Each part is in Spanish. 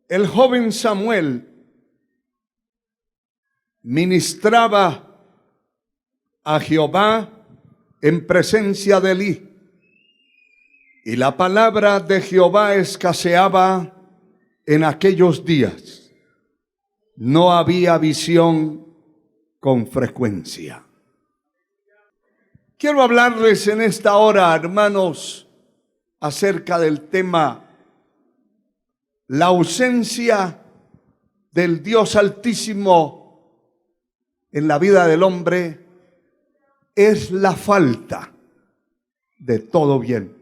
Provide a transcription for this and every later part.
el joven Samuel ministraba a Jehová en presencia de Elí, y la palabra de Jehová escaseaba en aquellos días. No había visión con frecuencia. Quiero hablarles en esta hora, hermanos, acerca del tema la ausencia del Dios Altísimo en la vida del hombre es la falta de todo bien.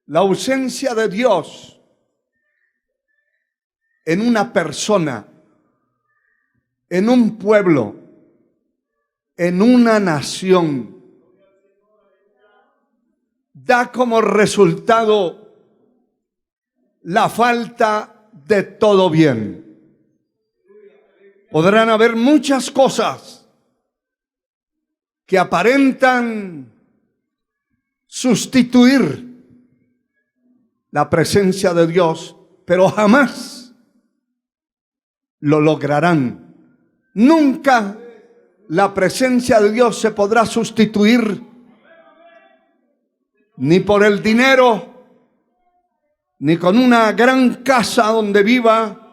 La ausencia de Dios en una persona, en un pueblo, en una nación, da como resultado la falta de todo bien. Podrán haber muchas cosas que aparentan sustituir la presencia de Dios, pero jamás lo lograrán. Nunca la presencia de Dios se podrá sustituir ni por el dinero, ni con una gran casa donde viva.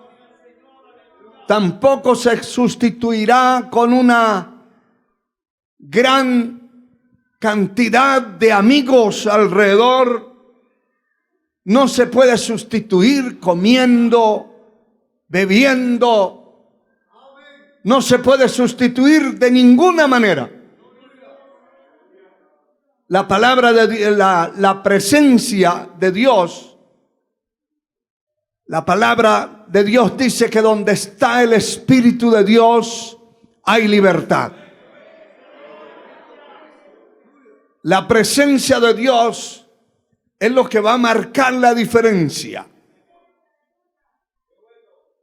Tampoco se sustituirá con una gran cantidad de amigos alrededor. No se puede sustituir comiendo, bebiendo. No se puede sustituir de ninguna manera. La palabra de la presencia de Dios, la palabra de Dios dice que donde está el Espíritu de Dios hay libertad. La presencia de Dios es lo que va a marcar la diferencia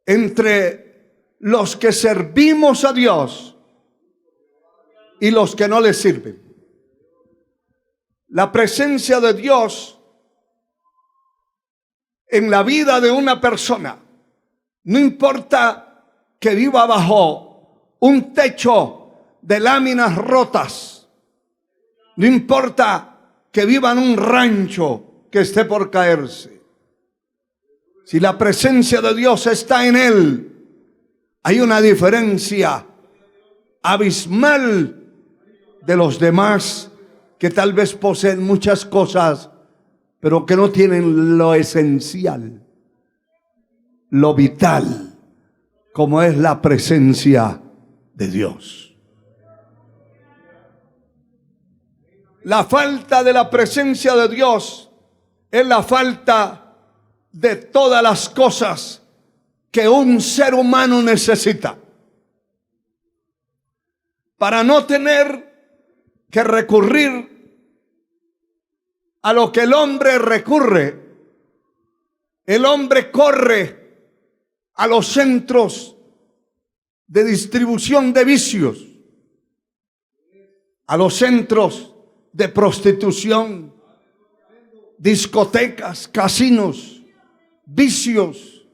entre los que servimos a Dios y los que no le sirven. La presencia de Dios en la vida de una persona, no importa que viva bajo un techo de láminas rotas, no importa que viva en un rancho que esté por caerse. Si la presencia de Dios está en él, hay una diferencia abismal de los demás que tal vez poseen muchas cosas, pero que no tienen lo esencial, lo vital, como es la presencia de Dios. La falta de la presencia de Dios es la falta de todas las cosas que un ser humano necesita. Para no tener que recurrir a lo que el hombre recurre, el hombre corre a los centros de distribución de vicios, a los centros de prostitución, discotecas, casinos, vicios,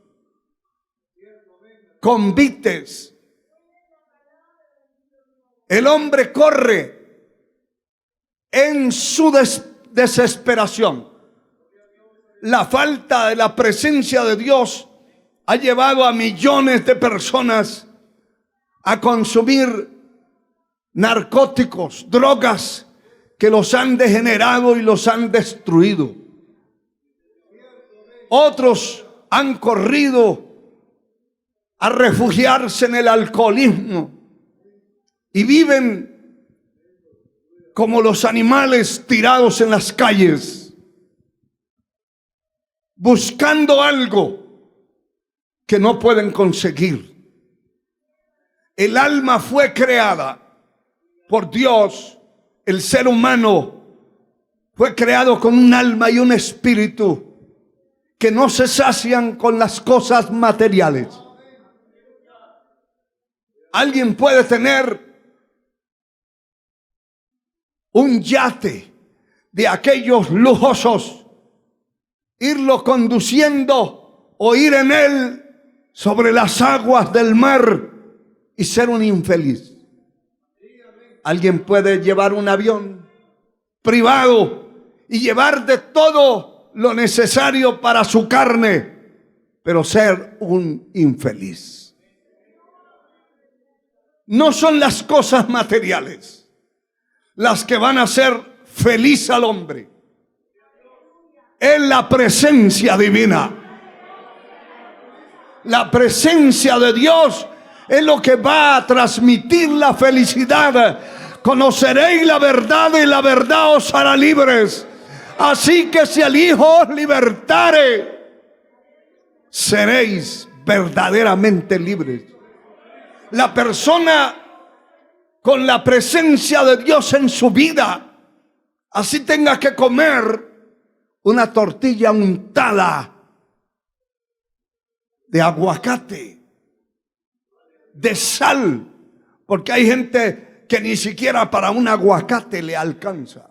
convites. El hombre corre en su desesperación. La falta de la presencia de Dios ha llevado a millones de personas a consumir narcóticos, drogas que los han degenerado y los han destruido. Otros han corrido a refugiarse en el alcoholismo y viven como los animales tirados en las calles, buscando algo que no pueden conseguir. El alma fue creada por Dios. El ser humano fue creado con un alma y un espíritu que no se sacian con las cosas materiales. Alguien puede tener un yate de aquellos lujosos irlo conduciendo o ir en él sobre las aguas del mar y ser un infeliz. Alguien puede llevar un avión privado y llevar de todo lo necesario para su carne, pero ser un infeliz. No son las cosas materiales las que van a hacer feliz al hombre. Es la presencia divina. La presencia de Dios es lo que va a transmitir la felicidad. Conoceréis la verdad y la verdad os hará libres. Así que si el Hijo os libertare, seréis verdaderamente libres. La persona con la presencia de Dios en su vida, así tenga que comer una tortilla untada de aguacate, de sal, porque hay gente que ni siquiera para un aguacate le alcanza.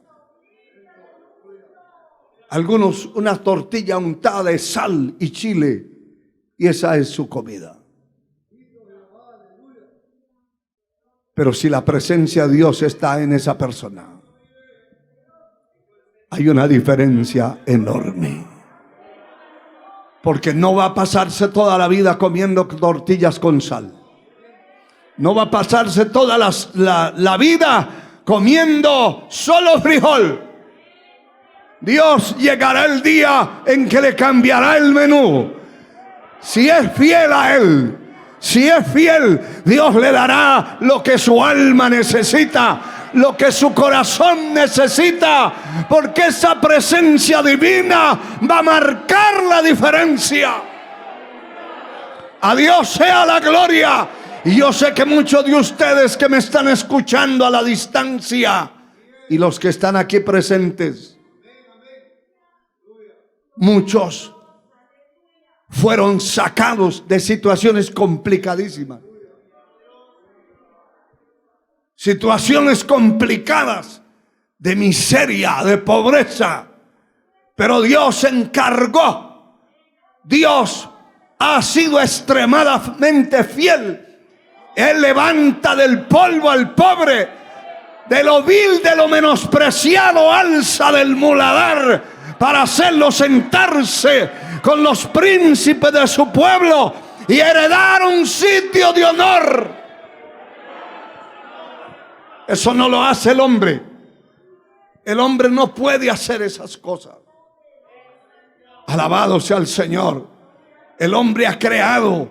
Algunos una tortilla untada de sal y chile, y esa es su comida. Pero si la presencia de Dios está en esa persona, hay una diferencia enorme. Porque no va a pasarse toda la vida comiendo tortillas con sal. No va a pasarse toda la vida comiendo solo frijol. Dios llegará el día en que le cambiará el menú. Si es fiel a Él, si es fiel, Dios le dará lo que su alma necesita, lo que su corazón necesita, porque esa presencia divina va a marcar la diferencia. A Dios sea la gloria. Y yo sé que muchos de ustedes que me están escuchando a la distancia y los que están aquí presentes, muchos fueron sacados de situaciones complicadísimas. Situaciones complicadas de miseria, de pobreza. Pero Dios se encargó. Dios ha sido extremadamente fiel. Él levanta del polvo al pobre, de lo vil, de lo menospreciado, alza del muladar para hacerlo sentarse con los príncipes de su pueblo y heredar un sitio de honor. Eso no lo hace el hombre. El hombre no puede hacer esas cosas. Alabado sea el Señor. El hombre ha creado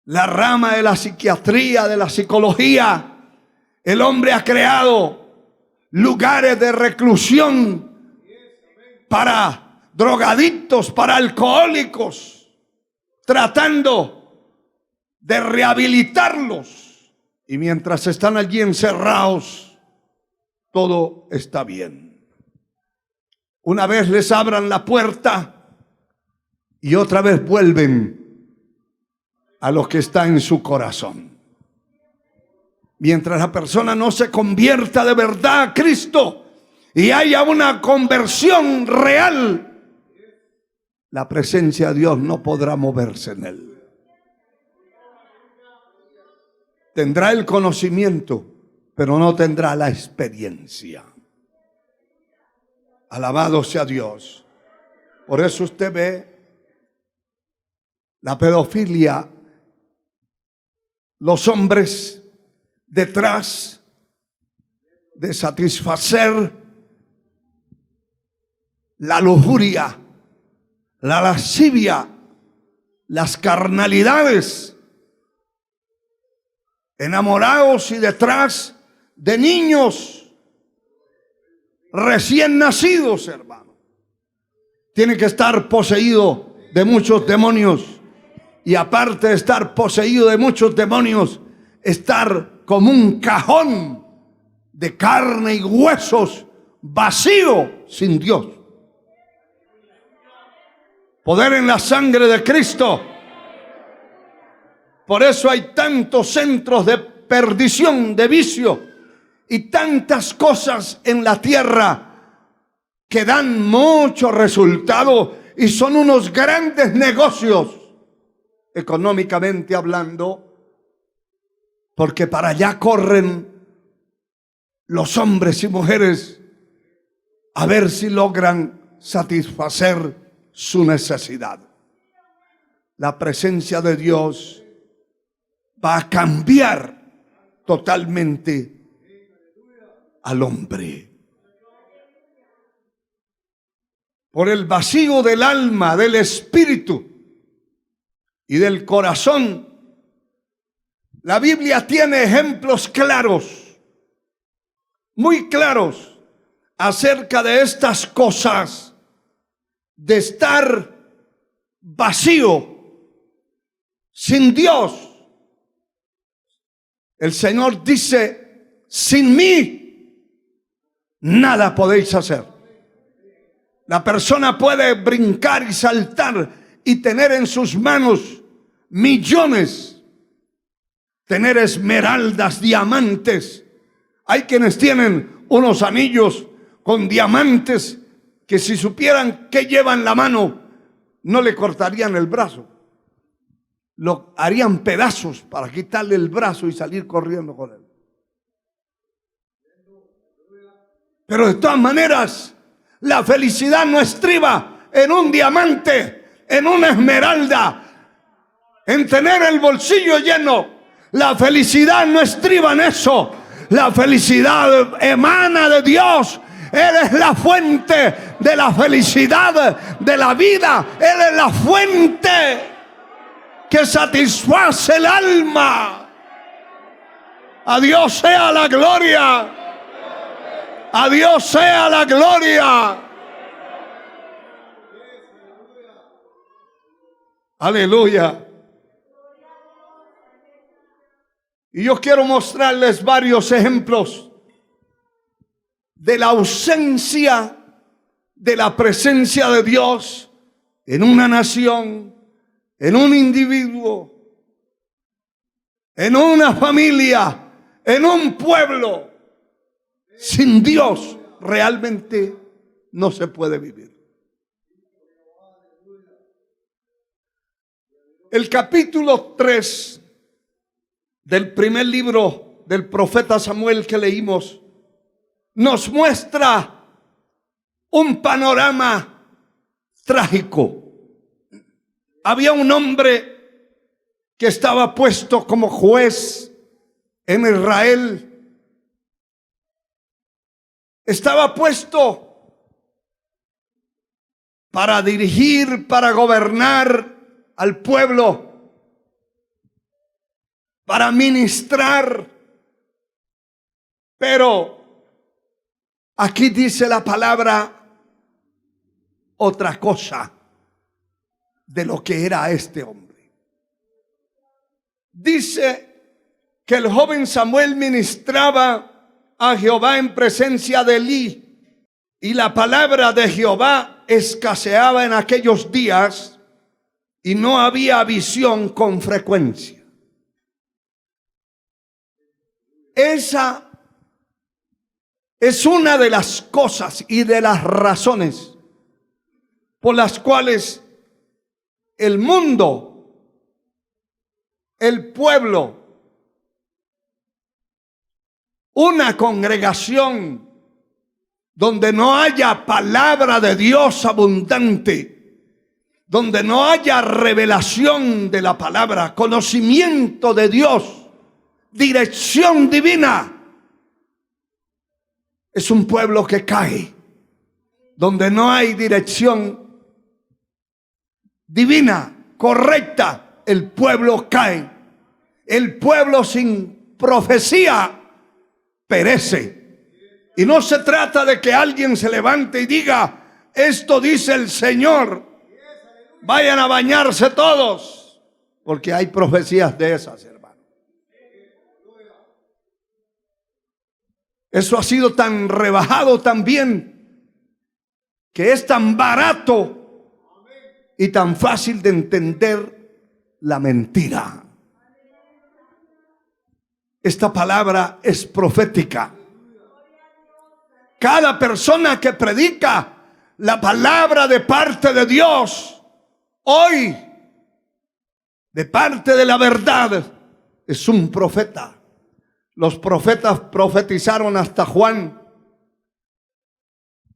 la rama de la psiquiatría, de la psicología. El hombre ha creado lugares de reclusión para drogadictos, para alcohólicos, tratando de rehabilitarlos. Y mientras están allí encerrados, todo está bien. Una vez les abran la puerta y otra vez vuelven a lo que está en su corazón. Mientras la persona no se convierta de verdad a Cristo y haya una conversión real, la presencia de Dios no podrá moverse en él. Tendrá el conocimiento, pero no tendrá la experiencia. Alabado sea Dios. Por eso usted ve la pedofilia. Los hombres, detrás de satisfacer la lujuria, la lascivia, las carnalidades, enamorados y detrás de niños recién nacidos, hermano. Tiene que estar poseído de muchos demonios. Y aparte de estar poseído de muchos demonios, estar como un cajón de carne y huesos, vacío, sin Dios. Poder en la sangre de Cristo. Por eso hay tantos centros de perdición, de vicio, y tantas cosas en la tierra que dan mucho resultado y son unos grandes negocios, económicamente hablando, porque para allá corren los hombres y mujeres a ver si logran satisfacer su necesidad. La presencia de Dios va a cambiar totalmente al hombre. Por el vacío del alma, del espíritu y del corazón, la Biblia tiene ejemplos claros, muy claros, acerca de estas cosas, de estar vacío, sin Dios. El Señor dice: sin mí nada podéis hacer. La persona puede brincar y saltar y tener en sus manos millones, tener esmeraldas, diamantes. Hay quienes tienen unos anillos con diamantes que si supieran qué lleva en la mano, no le cortarían el brazo. Lo harían pedazos para quitarle el brazo y salir corriendo con él. Pero de todas maneras, la felicidad no estriba en un diamante, en una esmeralda, en tener el bolsillo lleno. La felicidad no estriba en eso. La felicidad emana de Dios. Él es la fuente de la felicidad, de la vida. Él es la fuente que satisface el alma. A Dios sea la gloria. A Dios sea la gloria. Aleluya. Y yo quiero mostrarles varios ejemplos de la ausencia de la presencia de Dios en una nación, en un individuo, en una familia, en un pueblo. Sin Dios realmente no se puede vivir. El capítulo 3 del primer libro del profeta Samuel que leímos nos muestra un panorama trágico. Había un hombre que estaba puesto como juez en Israel. Estaba puesto para dirigir, para gobernar al pueblo, para ministrar. Pero aquí dice la palabra otra cosa de lo que era este hombre. Dice que el joven Samuel ministraba a Jehová en presencia de Elí, y la palabra de Jehová escaseaba en aquellos días y no había visión con frecuencia. Esa es una de las cosas y de las razones por las cuales el mundo, el pueblo, una congregación donde no haya palabra de Dios abundante, donde no haya revelación de la palabra, conocimiento de Dios, dirección divina, es un pueblo que cae. Donde no hay dirección divina, correcta, el pueblo cae. El pueblo sin profecía perece. Y no se trata de que alguien se levante y diga: esto dice el Señor, vayan a bañarse todos, porque hay profecías de esas, hermano. Eso ha sido tan rebajado también, que es tan barato y tan fácil de entender la mentira. Esta palabra es profética. Cada persona que predica la palabra de parte de Dios hoy, de parte de la verdad, es un profeta. Los profetas profetizaron hasta Juan.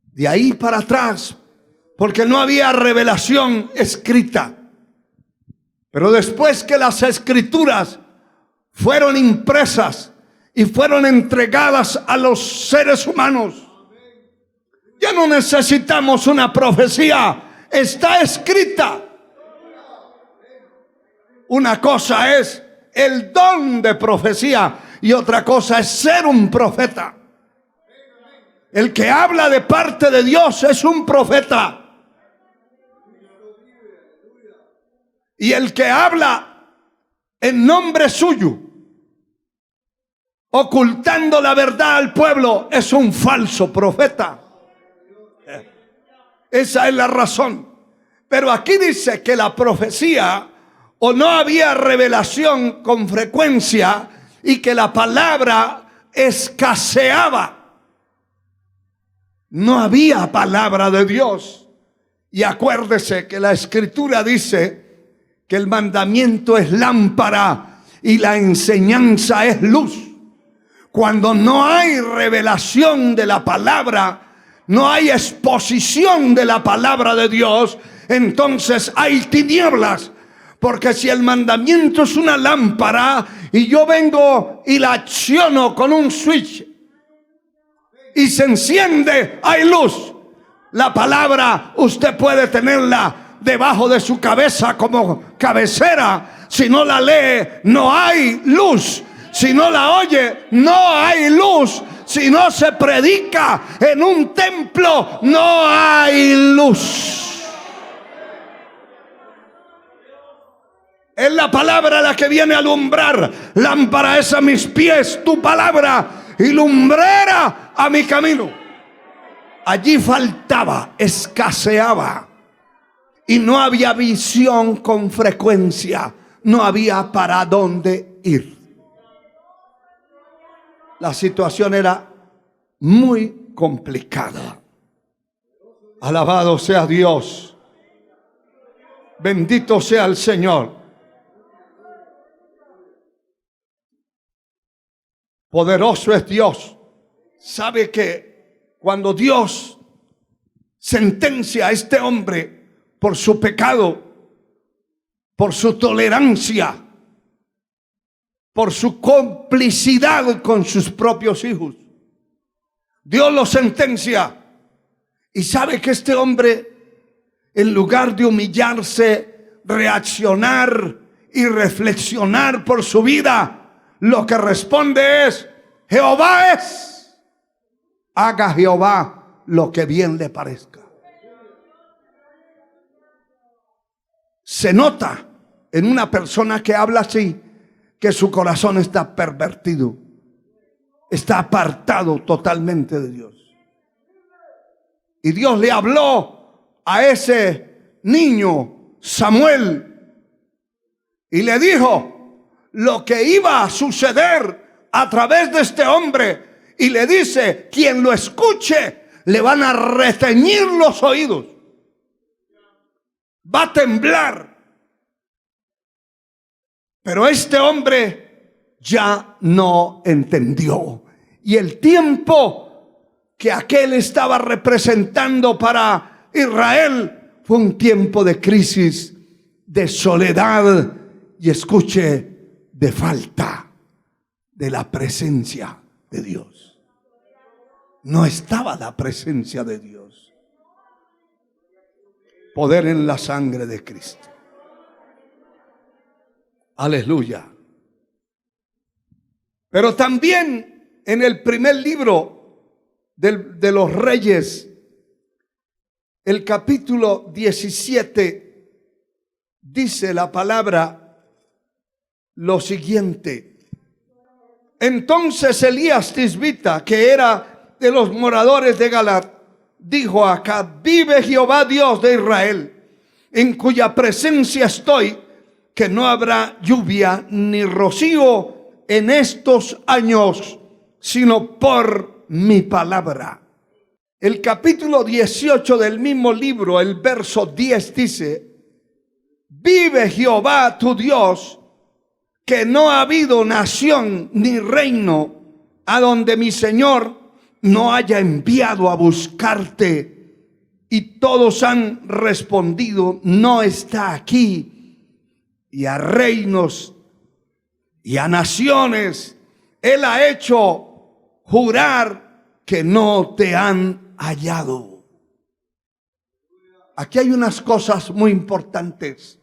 De ahí para atrás, porque no había revelación escrita. Pero después que las escrituras fueron impresas y fueron entregadas a los seres humanos, ya no necesitamos una profecía, está escrita. Una cosa es el don de profecía y otra cosa es ser un profeta. El que habla de parte de Dios es un profeta. Y el que habla en nombre suyo, ocultando la verdad al pueblo, es un falso profeta. Esa es la razón. Pero aquí dice que la profecía, o no había revelación con frecuencia, y que la palabra escaseaba. No había palabra de Dios. Y acuérdese que la escritura dice que el mandamiento es lámpara y la enseñanza es luz. Cuando no hay revelación de la palabra, no hay exposición de la palabra de Dios, entonces hay tinieblas. Porque si el mandamiento es una lámpara y yo vengo y la acciono con un switch y se enciende, hay luz. La palabra usted puede tenerla debajo de su cabeza como cabecera. Si no la lee, no hay luz. Si no la oye, no hay luz. Si no se predica en un templo, no hay luz. Es la palabra la que viene a alumbrar. Lámpara es a mis pies tu palabra y lumbrera a mi camino. Allí faltaba, escaseaba. Y no había visión con frecuencia. No había para dónde ir. La situación era muy complicada. Alabado sea Dios. Bendito sea el Señor. Poderoso es Dios. Sabe que cuando Dios sentencia a este hombre por su pecado, por su tolerancia, por su complicidad con sus propios hijos, Dios lo sentencia. Y sabe que este hombre, en lugar de humillarse, reaccionar y reflexionar por su vida, lo que responde es: Jehová es, haga Jehová lo que bien le parezca. Se nota en una persona que habla así que su corazón está pervertido, está apartado totalmente de Dios. Y Dios le habló a ese niño Samuel y le dijo lo que iba a suceder a través de este hombre, y le dice: quien lo escuche le van a reteñir los oídos, va a temblar. Pero este hombre ya no entendió, y el tiempo que aquel estaba representando para Israel fue un tiempo de crisis, de soledad y, escuche, de falta de la presencia de Dios. No estaba la presencia de Dios. Poder en la sangre de Cristo. Aleluya. Pero también en el primer libro de los Reyes, el capítulo 17, dice la palabra lo siguiente: entonces Elías Tisbita, que era de los moradores de Galat, dijo a Acab: vive Jehová Dios de Israel, en cuya presencia estoy, que no habrá lluvia ni rocío en estos años, sino por mi palabra. El capítulo 18 del mismo libro, el verso 10 dice: vive Jehová tu Dios, que no ha habido nación ni reino a donde mi Señor no haya enviado a buscarte. Y todos han respondido: no está aquí. Y a reinos y a naciones Él ha hecho jurar que no te han hallado. Aquí hay unas cosas muy importantes,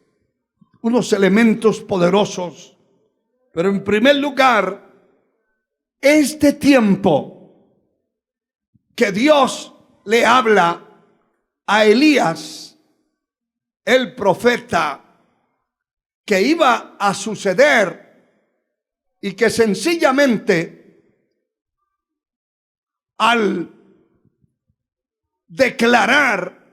unos elementos poderosos. Pero en primer lugar, este tiempo que Dios le habla a Elías, el profeta, que iba a suceder y que sencillamente al declarar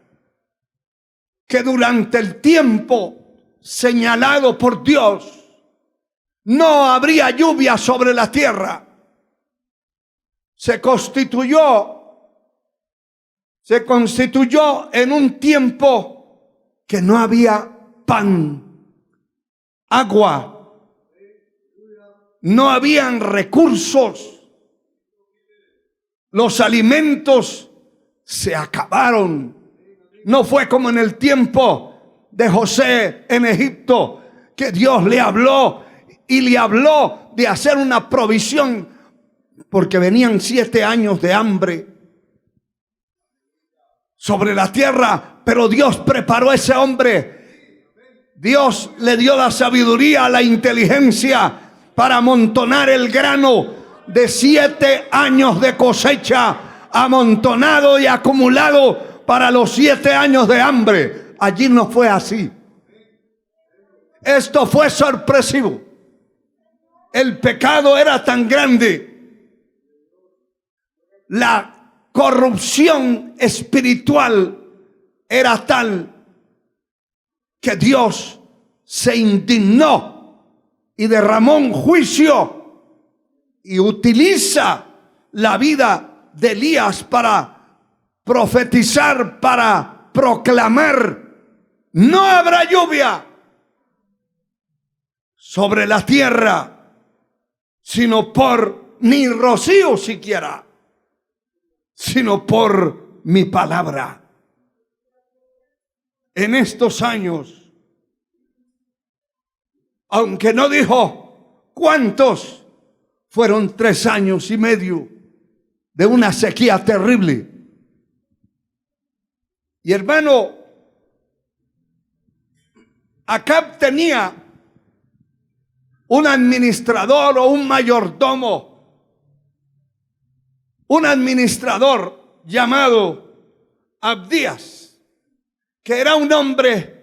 que durante el tiempo señalado por Dios no habría lluvia sobre la tierra, se constituyó en un tiempo que no había pan, agua, no habían recursos, los alimentos se acabaron. No fue como en el tiempo de José en Egipto, que Dios le habló y le habló de hacer una provisión, porque venían 7 años de hambre sobre la tierra, pero Dios preparó a ese hombre. Dios le dio la sabiduría, la inteligencia para amontonar el grano de 7 años de cosecha, amontonado y acumulado para los 7 años de hambre. Allí no fue así. Esto fue sorpresivo. El pecado era tan grande, la corrupción espiritual era tal, que Dios se indignó y derramó un juicio y utiliza la vida de Elías para profetizar, para proclamar: no habrá lluvia sobre la tierra, sino por ni rocío siquiera, sino por mi palabra. En estos años, aunque no dijo cuántos, fueron 3 años y medio de una sequía terrible. Y hermano, Acab tenía un administrador o un mayordomo, un administrador llamado Abdías, que era un hombre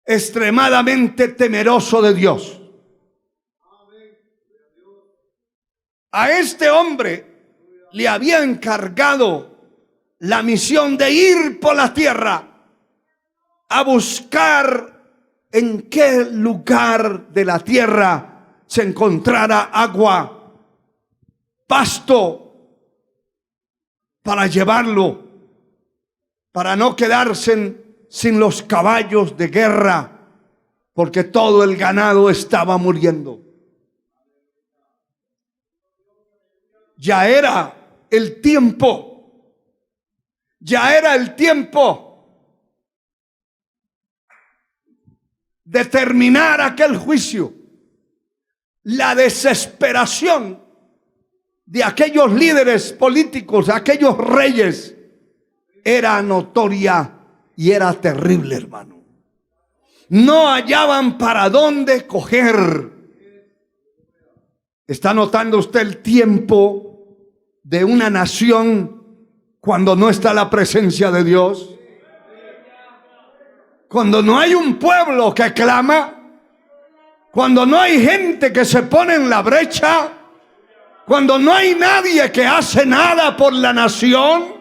extremadamente temeroso de Dios. A este hombre le había encargado la misión de ir por la tierra a buscar en qué lugar de la tierra se encontrara agua, pasto, para llevarlo, para no quedarse sin los caballos de guerra, porque todo el ganado estaba muriendo. Ya era el tiempo, de terminar aquel juicio. La desesperación de aquellos líderes políticos, aquellos reyes, era notoria y era terrible, hermano. No hallaban para dónde coger. ¿Está notando usted el tiempo de una nación cuando no está la presencia de Dios? Cuando no hay un pueblo que clama, cuando no hay gente que se pone en la brecha, cuando no hay nadie que hace nada por la nación,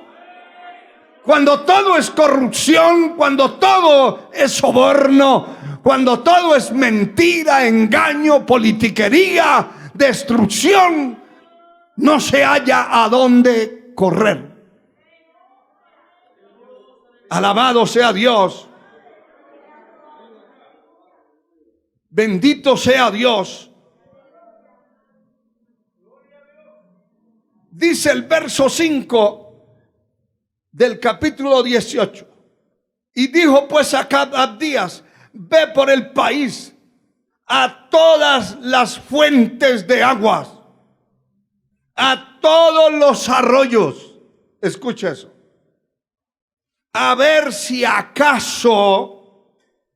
cuando todo es corrupción, cuando todo es soborno, cuando todo es mentira, engaño, politiquería, destrucción, no se halla a dónde correr. Alabado sea Dios. Bendito sea Dios. Dice el verso 5 del capítulo 18. Y dijo pues Abdías: ve por el país a todas las fuentes de aguas, a todos los arroyos. Escucha eso. A ver si acaso,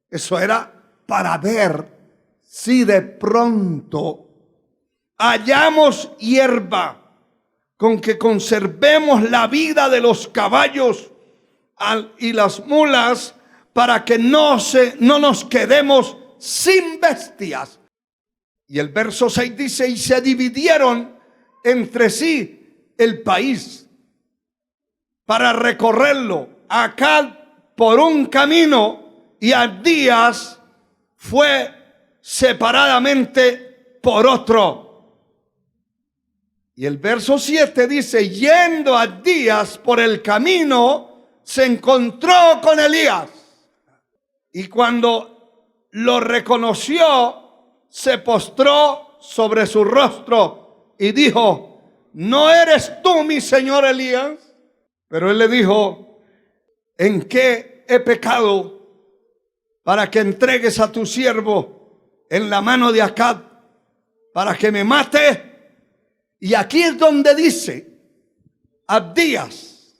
eso era para ver si de pronto hallamos hierba con que conservemos la vida de los caballos y las mulas, para que no nos quedemos sin bestias. Y el verso 6 dice: y se dividieron entre sí el país para recorrerlo, Acab por un camino y Abdías fue separadamente por otro. Y el verso 7 dice: yendo Abdías por el camino, se encontró con Elías. Y cuando lo reconoció, se postró sobre su rostro y dijo: ¿no eres tú, mi señor Elías? Pero él le dijo: ¿en qué he pecado para que entregues a tu siervo en la mano de Acab para que me mate? Y aquí es donde dice Abdías: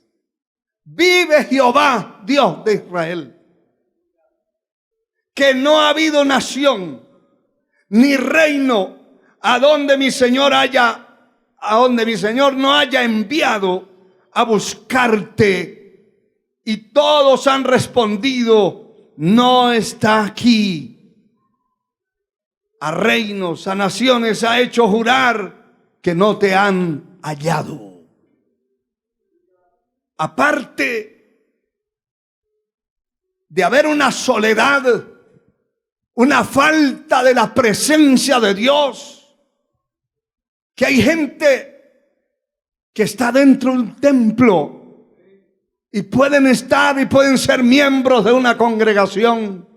vive Jehová, Dios de Israel, que no ha habido nación ni reino a donde mi Señor no haya enviado a buscarte. Y todos han respondido: no está aquí. A reinos, a naciones ha hecho jurar que no te han hallado. Aparte de haber una soledad, una falta de la presencia de Dios, que hay gente que está dentro de un templo y pueden estar y pueden ser miembros de una congregación,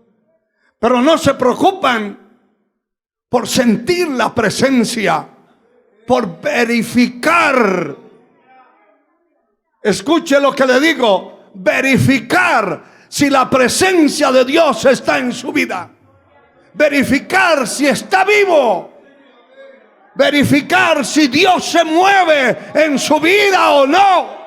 pero no se preocupan por sentir la presencia, por verificar. Escuche lo que le digo: verificar si la presencia de Dios está en su vida, verificar si está vivo, verificar si Dios se mueve en su vida o no.